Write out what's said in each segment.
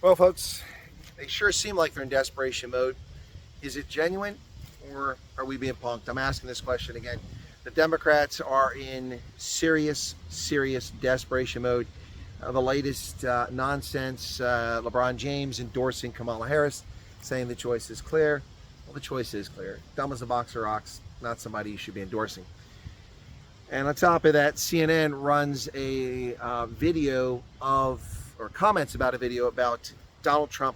Well, folks, they sure seem like they're in desperation mode. Is it genuine, or are we being punked? I'm asking this question again. The Democrats are in serious desperation mode. The latest nonsense, LeBron James endorsing Kamala Harris, saying the choice is clear. Well, the choice is clear. Dumb as a box of rocks, not somebody you should be endorsing. And on top of that, CNN runs a video or comments about a video about Donald Trump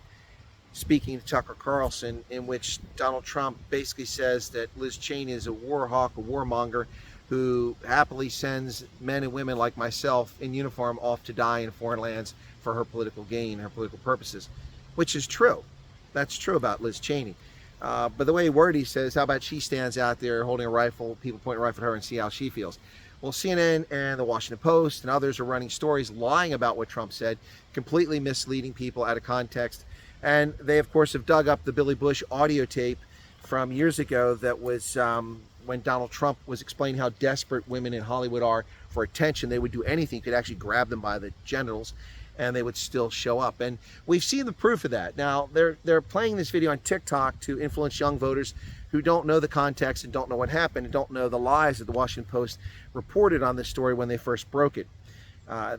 speaking to Tucker Carlson, in which Donald Trump basically says that Liz Cheney is a war hawk, a warmonger, who happily sends men and women like myself in uniform off to die in foreign lands for her political gain, her political purposes, which is true. That's true about Liz Cheney. But the way he worded, he says, how about she stands out there holding a rifle, people pointing a rifle at her, and see how she feels. Well, CNN and the Washington Post and others are running stories lying about what Trump said, completely misleading people out of context. And they, of course, have dug up the Billy Bush audio tape from years ago that was when Donald Trump was explaining how desperate women in Hollywood are for attention. They would do anything, could actually grab them by the genitals, and they would still show up. And we've seen the proof of that. Now, they're playing this video on TikTok to influence young voters who don't know the context and don't know what happened and don't know the lies that the Washington Post reported on this story when they first broke it.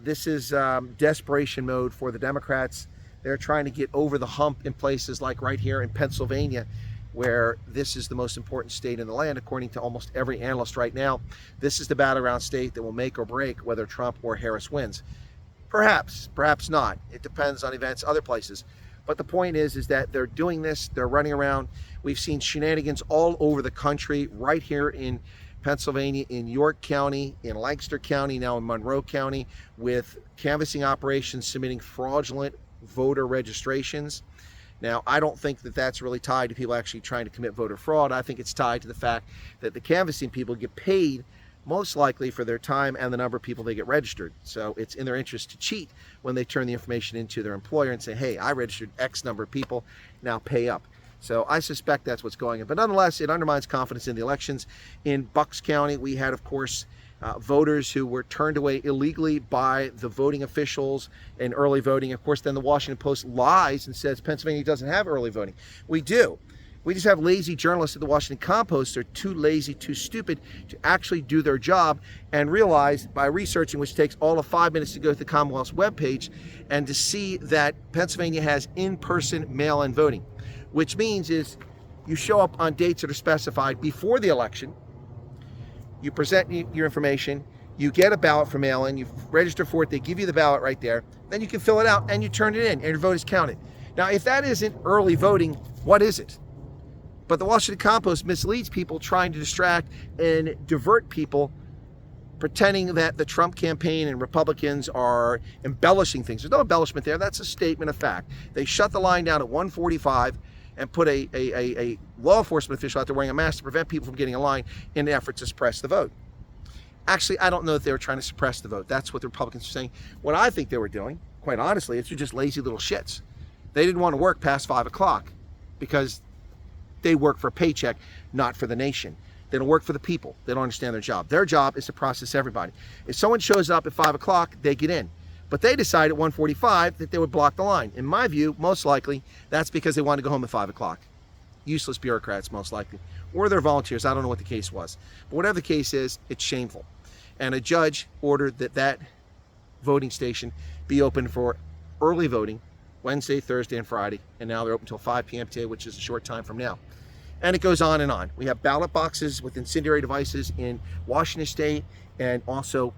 This is desperation mode for the Democrats. They're trying to get over the hump in places like right here in Pennsylvania, where this is the most important state in the land, according to almost every analyst right now. This is the battleground state that will make or break whether Trump or Harris wins. Perhaps not. It depends on events other places. But the point is that they're doing this, they're running around. We've seen shenanigans all over the country, right here in Pennsylvania, in York County, in Lancaster County, now in Monroe County, with canvassing operations submitting fraudulent voter registrations. Now, I don't think that that's really tied to people actually trying to commit voter fraud. I think it's tied to the fact that the canvassing people get paid most likely for their time and the number of people they get registered. So it's in their interest to cheat when they turn the information into their employer and say, hey, I registered X number of people, now pay up. So I suspect that's what's going on. But nonetheless, it undermines confidence in the elections. In Bucks County, we had, of course, voters who were turned away illegally by the voting officials in early voting. Of course, then the Washington Post lies and says Pennsylvania doesn't have early voting. We do. We just have lazy journalists at the Washington Compost. They're too lazy, too stupid to actually do their job and realize by researching, which takes all of 5 minutes to go to the Commonwealth's webpage, and to see that Pennsylvania has in-person mail-in voting, which means is you show up on dates that are specified before the election, you present your information, you get a ballot for mail-in, you register for it, they give you the ballot right there, then you can fill it out and you turn it in and your vote is counted. Now, if that isn't early voting, what is it? But the Washington Compost misleads people, trying to distract and divert people, pretending that the Trump campaign and Republicans are embellishing things. There's no embellishment there. That's a statement of fact. They shut the line down at 1:45 and put a law enforcement official out there wearing a mask to prevent people from getting in line in an effort to suppress the vote. Actually, I don't know that they were trying to suppress the vote. That's what the Republicans are saying. What I think they were doing, quite honestly, is they're just lazy little shits. They didn't want to work past 5 o'clock because they work for a paycheck, not for the nation. They don't work for the people. They don't understand their job. Their job is to process everybody. If someone shows up at 5 o'clock, they get in. But they decided at 1:45 that they would block the line. In my view, most likely, that's because they wanted to go home at 5 o'clock. Useless bureaucrats, most likely. Or they're volunteers. I don't know what the case was. But whatever the case is, it's shameful. And a judge ordered that voting station be open for early voting Wednesday, Thursday, and Friday. And now they're open until 5 p.m. today, which is a short time from now. And it goes on and on. We have ballot boxes with incendiary devices in Washington State and also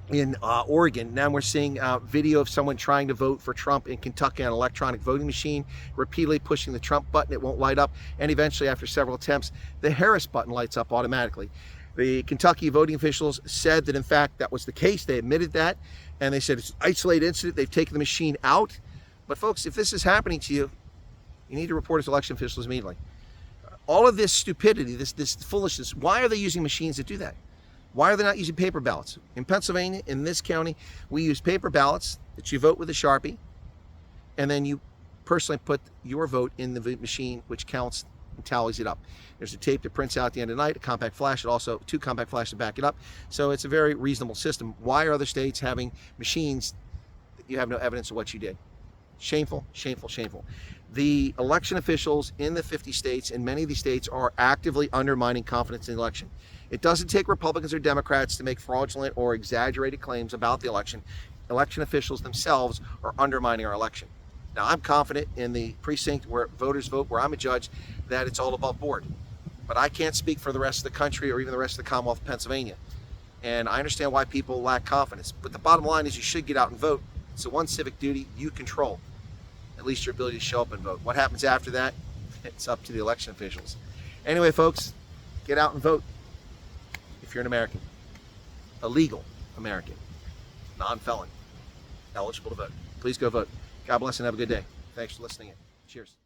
in Oregon. Now we're seeing video of someone trying to vote for Trump in Kentucky on an electronic voting machine, repeatedly pushing the Trump button. It won't light up. And eventually, after several attempts, the Harris button lights up automatically. The Kentucky voting officials said that, in fact, that was the case. They admitted that. And they said it's an isolated incident. They've taken the machine out. But folks, if this is happening to you, you need to report as election officials immediately. All of this stupidity, this foolishness, why are they using machines that do that? Why are they not using paper ballots? In Pennsylvania, in this county, we use paper ballots that you vote with a Sharpie, and then you personally put your vote in the machine, which counts and tallies it up. There's a tape that prints out at the end of the night, a compact flash, and also 2 compact flashes to back it up. So it's a very reasonable system. Why are other states having machines that you have no evidence of what you did? Shameful, shameful, shameful. The election officials in the 50 states, in many of these states, are actively undermining confidence in the election. It doesn't take Republicans or Democrats to make fraudulent or exaggerated claims about the election. Election officials themselves are undermining our election. Now, I'm confident in the precinct where voters vote, where I'm a judge, that it's all above board. But I can't speak for the rest of the country or even the rest of the Commonwealth of Pennsylvania. And I understand why people lack confidence. But the bottom line is you should get out and vote. It's the one civic duty you control, at least your ability to show up and vote. What happens after that, it's up to the election officials. Anyway, folks, get out and vote if you're an American, a legal American, non-felon, eligible to vote. Please go vote. God bless and have a good day. Thanks for listening in. Cheers.